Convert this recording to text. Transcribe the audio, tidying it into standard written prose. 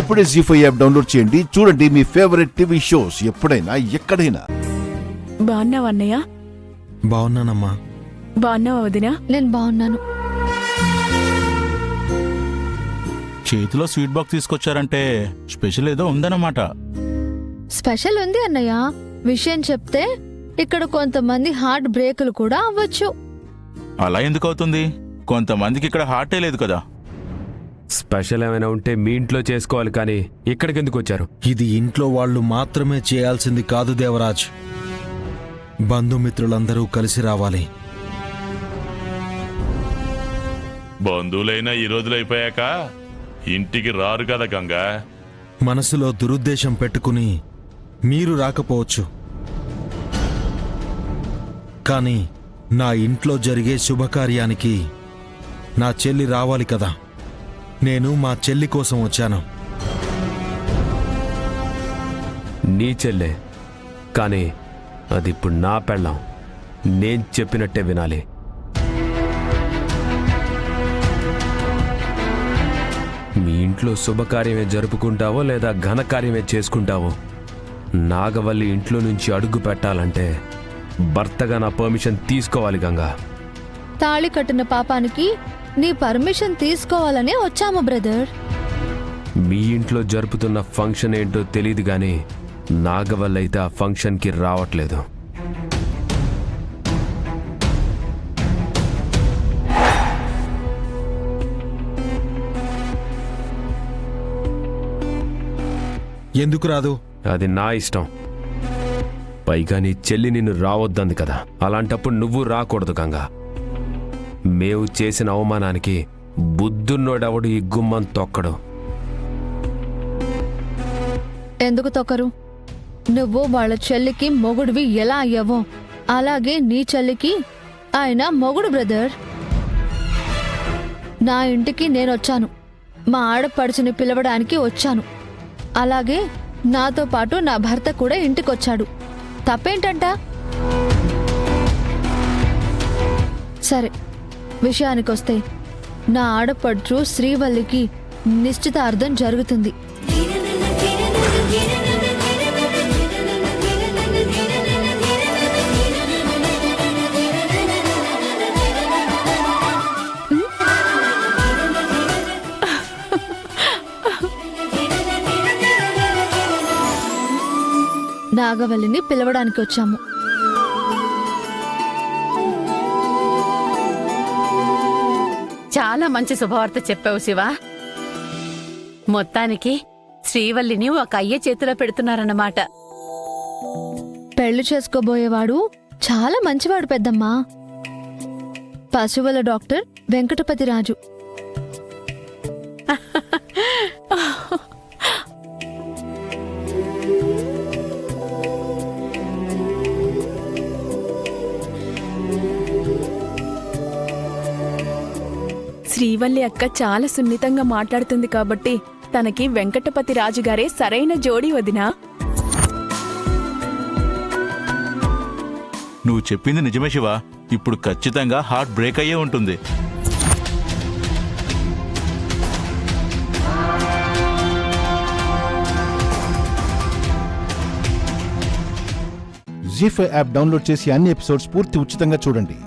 ఇప్పుడే జీ5 app download చేయండి. చూడండి మీ ఫేవరెట్ టీవీ షోస్ ఎప్పుడైనా ఎక్కడైనా. బాగున్నావా అన్నయ్య? బాగున్నానమ్మా. బాగున్నావా వదినా? నేను బాగున్నాను. చేతిలో స్వీట్ బాక్స్ తీసుకొచ్చారంటే స్పెషల్ ఏదో ఉందన్నమాట. స్పెషల్ ఉంది అన్నయ్య. విషయం చెప్తే ఇక్కడ కొంతమంది హార్ట్ బ్రేకులు కూడా అవ్వచ్చు. అలా ఎందుకు అవుతుంది? కొంతమందికి ఇక్కడ హార్టే లేదు కదా. స్పెషల్ ఏమైనా ఉంటే మీ ఇంట్లో చేసుకోవాలి, కానీ ఇక్కడికి ఎందుకు వచ్చారు? ఇది ఇంట్లో వాళ్ళు మాత్రమే చేయాల్సింది కాదు దేవరాజ్. బంధుమిత్రులందరూ కలిసి రావాలి. బంధువులైనా ఈ రోజులు అయిపోయాక ఇంటికి రారు కదా గంగా. మనసులో దురుద్దేశం పెట్టుకుని మీరు రాకపోవచ్చు, కానీ నా ఇంట్లో జరిగే శుభకార్యానికి నా చెల్లి రావాలి కదా. నేను మా చెల్లి కోసం వచ్చాను. నీ చెల్లె, కానీ అది ఇప్పుడు నా పెళ్ళాం. నేను చెప్పినట్టే వినాలి. మీ ఇంట్లో శుభకార్యమే జరుపుకుంటావో లేదా ఘనకార్యమే చేసుకుంటావో, నాగవల్లి ఇంట్లో నుంచి అడుగు పెట్టాలంటే భర్తగా నా పర్మిషన్ తీసుకోవాలి గంగా. తాళి కట్టిన పాపానికి నీ పర్మిషన్ తీసుకోవాలనే వచ్చాము బ్రదర్. మీ ఇంట్లో జరుపుతున్న ఫంక్షన్ ఏంటో తెలియదు, కానీ నాగవల్లి అయితే ఆ ఫంక్షన్కి రావట్లేదు. ఎందుకు రాదు? అది నా ఇష్టం. పైగా నీ చెల్లి నిన్ను రావద్దంది కదా, అలాంటప్పుడు నువ్వు రాకూడదు గంగా. మేము చేసిన అవమానానికి బుద్ధున్నోడెవడు ఈ గుమ్మం తొక్కడు. ఎందుకు తొక్కరు? నువ్వు వాళ్ళ చెల్లికి మొగుడివి ఎలా అయ్యావో అలాగే నీ చెల్లికి ఆయన మొగుడు బ్రదర్. నా ఇంటికి నేనొచ్చాను, మా ఆడపడుచుని పిలవడానికి వచ్చాను. అలాగే నాతో పాటు నా భర్త కూడా ఇంటికొచ్చాడు. తప్పేంటంట? సరే, విషయానికొస్తే నా ఆడపడుచు శ్రీవల్లికి నిశ్చితార్థం జరుగుతుంది. నాగవల్లిని పిలవడానికి వచ్చాము. చాలా మంచి శుభవార్త చెప్పావు శివ. మొత్తానికి శ్రీవల్లిని ఒక అయ్య చేతిలో పెడుతున్నారన్నమాట. పెళ్లి చేసుకోబోయేవాడు చాలా మంచివాడు పెద్దమ్మా. పశువుల డాక్టర్ వెంకటపతిరాజు. శ్రీవల్లి అక్క చాలా సున్నితంగా మాట్లాడుతుంది కాబట్టి తనకి వెంకటపతి రాజుగారే సరైన జోడీ వదినా. నువ్వు చెప్పింది నిజమే శివ. ఇప్పుడు ఖచ్చితంగా హార్ట్ బ్రేక్ అయ్యే ఉంటుంది. జీ5 యాప్ డౌన్లోడ్ చేసి అన్ని ఎపిసోడ్స్ పూర్తి ఉచితంగా చూడండి.